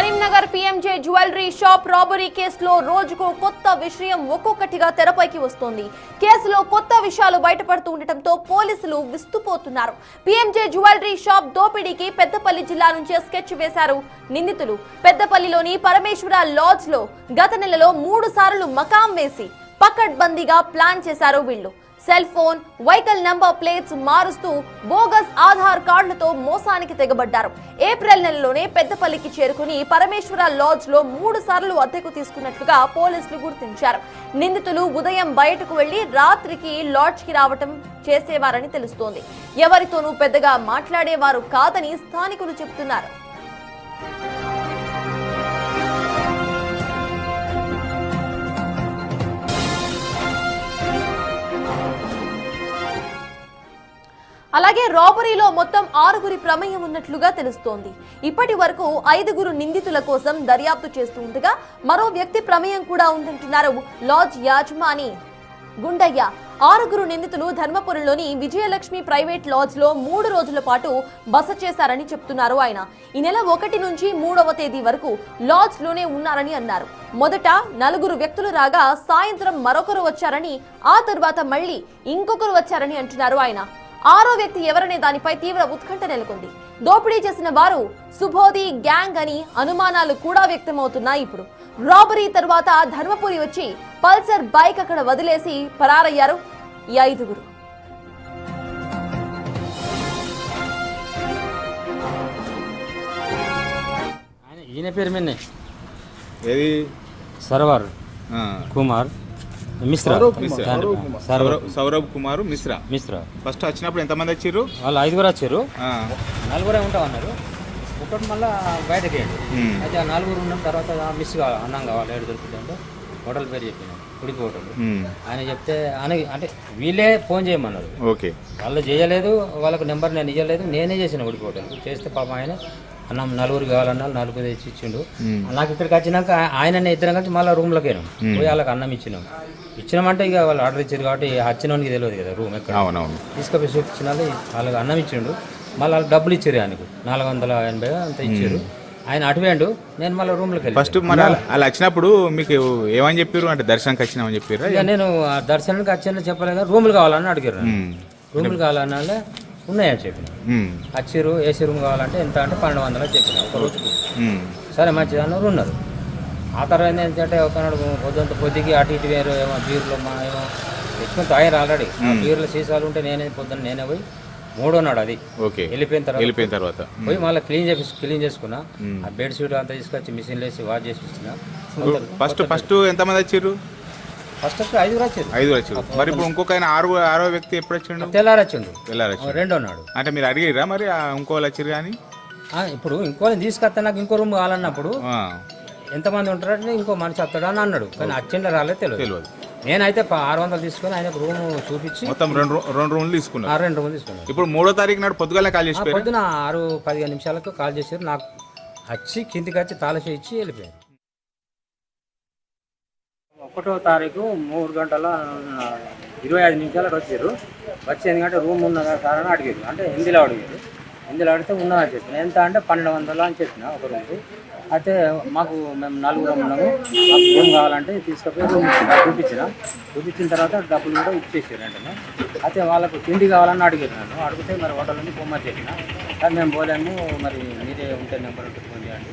Karimnagar PMJ jewellery shop robbery కేసులో రోజుకు కొత్త విషయం ఒక్కొక్కటిగా తెరపైకి వస్తోంది. కేసులో కొత్త విషయాలు బయటపడుతూ ఉండటంతో పోలీసులు విస్తుపోతున్నారు. పీఎంజే జ్యువెలరీ షాప్ దోపిడీకి పెద్దపల్లి జిల్లా నుంచే స్కెచ్ వేశారు నిందితులు. పెద్దపల్లిలోని పరమేశ్వర లాడ్జ్ లో గత నెలలో 3 సార్లు మకాం వేసి పకడ్బందీగా ప్లాన్ చేశారు వీళ్లు. Cell phone, vehicle number plates మారుస్తూ బోగస్ ఆధార్ కార్డులతో మోసానికి తెగబడ్డారు. ఏప్రిల్ నెలలోనే పెద్దపల్లికి చేరుకుని పరమేశ్వర లాడ్జ్ లో 3 సార్లు అద్దెకు తీసుకున్నట్లుగా పోలీసులు గుర్తించారు. నిందితులు ఉదయం బయటకు వెళ్లి రాత్రికి లాడ్జ్ కి రావటం చేసేవారని తెలుస్తోంది. ఎవరితోనూ పెద్దగా మాట్లాడేవారు కాదని స్థానికులు చెబుతున్నారు. అలాగే రాబరీలో మొత్తం 6గురి ప్రమేయం ఉన్నట్లుగా తెలుస్తోంది. ఇప్పటి వరకు 5గురు నిందితుల కోసం దర్యాప్తు చేస్తూ ఉండగా మరో వ్యక్తి ప్రమేయం కూడా ఉందంటున్నారు లాడ్జ్ యాజమాని గుండయ్య. 6గురు నిందితులు ధర్మపురంలోని విజయలక్ష్మి ప్రైవేట్ లాడ్జ్ లో 3 రోజుల పాటు బస చేశారని చెప్తున్నారు ఆయన. ఈ నెల 1 నుంచి 3వ తేదీ వరకు లాడ్జ్ లోనే ఉన్నారని అన్నారు. మొదట 4 వ్యక్తులు రాగా సాయంత్రం మరొకరు వచ్చారని, ఆ తర్వాత మళ్లీ ఇంకొకరు వచ్చారని అంటున్నారు ఆయన. 6వ వ్యక్తి ఎవరనే దానిపై తీవ్ర ఉత్కంఠ నెలకొంది. దోపిడీ చేసిన వారు సుబోధి గ్యాంగ్ అని అనుమానాలు కూడా వ్యక్తమవుతున్నాయి. ఇప్పుడు రాబరీ తర్వాత ధర్మపురి వచ్చి పల్సర్ బైక్ అక్కడ వదిలేసి పరారయ్యారు ఈ 5గురు. ఈయన పేరు మీద ఏది సర్వర్ కుమార్ మిశ్రా, సౌరభ్ కుమార్ మిశ్రా. ఫస్ట్ వచ్చినప్పుడు ఎంతమంది వచ్చారు? వాళ్ళు 5గురు వచ్చారు. 4గురే ఉంటామన్నారు. ఒకటి మళ్ళీ బయటకి వెళ్ళి అయితే 4గురు ఉన్న తర్వాత మిస్ కావాలి, అన్నం కావాలి, ఏడు దొరుకుతుంటే హోటల్ పేరు చెప్పిన ఉడికి హోటల్. ఆయన చెప్తే ఆయన అంటే వీళ్ళే ఫోన్ చేయమన్నారు. ఓకే, వాళ్ళు చేయలేదు, వాళ్ళకు నెంబర్ నేను ఇవ్వలేదు, నేనే చేసిన ఉడికి హోటల్ చేస్తే పాపం ఆయన అన్నం 4గురు కావాలన్నా 4 తెచ్చి ఇచ్చిండు. నాకు ఇక్కడికి వచ్చినాక ఆయననే ఇద్దరం కలిసి మళ్ళీ రూమ్లోకి వెళ్ళాం. పోయి వాళ్ళకి అన్నం ఇచ్చినామంటే ఇక వాళ్ళు ఆర్డర్ ఇచ్చారు కాబట్టి వచ్చినోనికి తెలియదు కదా రూమ్ ఎక్కడ. తీసుకొని చూపించిన వాళ్ళకి అన్నం ఇచ్చిండు. మళ్ళీ వాళ్ళకి డబ్బులు ఇచ్చారు, ఆయనకు 480 అంత ఇచ్చారు. ఆయన అటువేండు, నేను మళ్ళీ రూమ్లోకి వెళ్ళి ఫస్ట్ మన వాళ్ళు వచ్చినప్పుడు మీకు ఏమని చెప్పారు? అంటే దర్శనానికి వచ్చినామని చెప్పారు. ఇక నేను దర్శనానికి వచ్చాను చెప్పలేదు, రూములు కావాలని అడిగారు. రూములు కావాలన్నా ఉన్నాయని చెప్పిన. వచ్చారు, ఏసీ రూమ్ కావాలంటే ఎంత అంటే 1200 చెప్పిన ఒక రోజుకు. సరే మంచిది అన్నారు, ఉన్నారు. ఆ తర్వాత ఏంటంటే ఒకనాడు పొద్దుకి అటు ఇటు వేరు ఏమో బీర్లో మా ఏమో తెచ్చుకుని తాగారు ఆల్రెడీ. బీర్లో సీసాలు ఉంటే నేనే పోయి 3వ నాడు అది వెళ్ళిపోయిన తర్వాత పోయి మళ్ళీ క్లీన్ చేసుకున్నా. ఆ బెడ్షీట్ అంతా తీసుకొచ్చి మిషన్లు వేసి వాష్ చేసి ఇచ్చిన. ఫస్ట్ ఎంతమంది వచ్చారు? ఫస్ట్ 5గురు వచ్చారు. మరి ఇప్పుడు ఇంకొక ఆయన 6వ వ్యక్తి ఎప్పుడు వచ్చిండు? తెల్లారి వచ్చిండు, 2వ నాడు. అంటే మీరు అడిగిరా మరి ఇంకో వాళ్ళు వచ్చారు? కానీ ఇప్పుడు ఇంకోని తీసుకొస్తే నాకు ఇంకో రూమ్ కావాలన్నప్పుడు ఎంతమంది ఉంటారంటే ఇంకో మనిషి వస్తాడు అని అన్నాడు. కానీ అచ్చిండ రాలేదు తెలియదు. నేనైతే 600 తీసుకొని ఆయనకు రూమ్ చూపించి మొత్తం 2 రూమ్లు తీసుకున్నాను. 2 రూమ్లు తీసుకున్నాను. ఇప్పుడు 3వ తారీఖు నాడు పొద్దుగాల కాల్ చేసి పొద్దున 6:15 నిమిషాలకు కాల్ చేశారు. నాకు వచ్చి కిందికి వచ్చి తాళం ఇచ్చి వెళ్ళిపోయారు. 1వ తారీఖు 3 గంటల 25 నిమిషాలకు వచ్చారు. వచ్చి ఎందుకంటే రూమ్ ఉన్న కారణం అడిగారు, అంటే హిందీలో అడిగారు. హిందీలో అడిగితే ఉన్నదని చెప్పిన. ఎంత అంటే 1200 అని చెప్పిన ఒక రూమ్కి. అయితే మేము 4గురు ఉన్నాము, మాకు రూమ్ కావాలంటే తీసుకుపోయి రూమ్ చూపించిన తర్వాత డబ్బులు కూడా ఇచ్చేసారు వెంటనే. అయితే వాళ్ళకు తిండి కావాలని అడిగారు. నన్ను అడిగితే మరి హోటల్ నుంచి పొమ్మని చెప్పిన. కానీ మేము పోలేము, మరి మీరే ఉంటే నెంబర్ ఉంటే ఫోన్ చేయండి,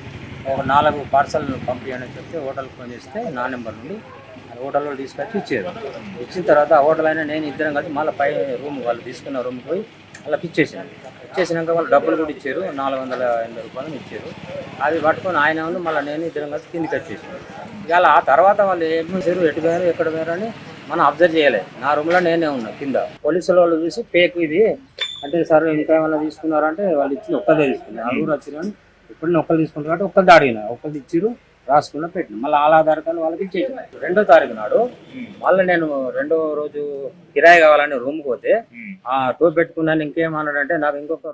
ఒక 4 పార్సల్ పంపించండి అని చెప్తే హోటల్కి ఫోన్ చేస్తే నా నెంబర్ నుండి హోటల్లో తీసుకొచ్చి ఇచ్చారు. ఇచ్చిన తర్వాత ఆ హోటల్ అయినా నేను ఇద్దరం కలిసి మళ్ళీ పై రూమ్ వాళ్ళు తీసుకున్న రూమ్కి పోయి వాళ్ళకి ఇచ్చేసినాక వాళ్ళు డబ్బులు కూడా ఇచ్చారు. 480 రూపాయలు ఇచ్చారు. అది పట్టుకొని ఆయన మళ్ళీ నేను ఇద్దరం కలిసి కిందికి వచ్చేసాను. ఇక ఆ తర్వాత వాళ్ళు ఏం చేశారు, ఎటు పోయారు ఎక్కడ పోయారు అని మనం అబ్జర్వ్ చేయలేదు. నా రూమ్లో నేనే ఉన్నా కింద. పోలీసుల వాళ్ళు చూసి పేక్ ఇది అంటే సార్ ఇంకా ఏమైనా తీసుకున్నారంటే వాళ్ళు ఇచ్చి ఒక్కదే తీసుకున్నారు. 6గురు వచ్చారు కానీ ఇప్పుడు ఒక్కరు తీసుకుంటారు కాబట్టి ఒక్కరిది అడిగిన, ఒక్కరిది ఇచ్చిరు, రాసుకున్న పెట్టిన. మళ్ళీ ఆధారకాలు వాళ్ళకి ఇచ్చేసిన. 2వ తారీఖు నాడు మళ్ళీ నేను 2వ రోజు కిరాయి కావాలని రూమ్కి పోతే ఆ టోప్ పెట్టుకున్నాను. ఇంకేమన్నాడంటే నాకు ఇంకొక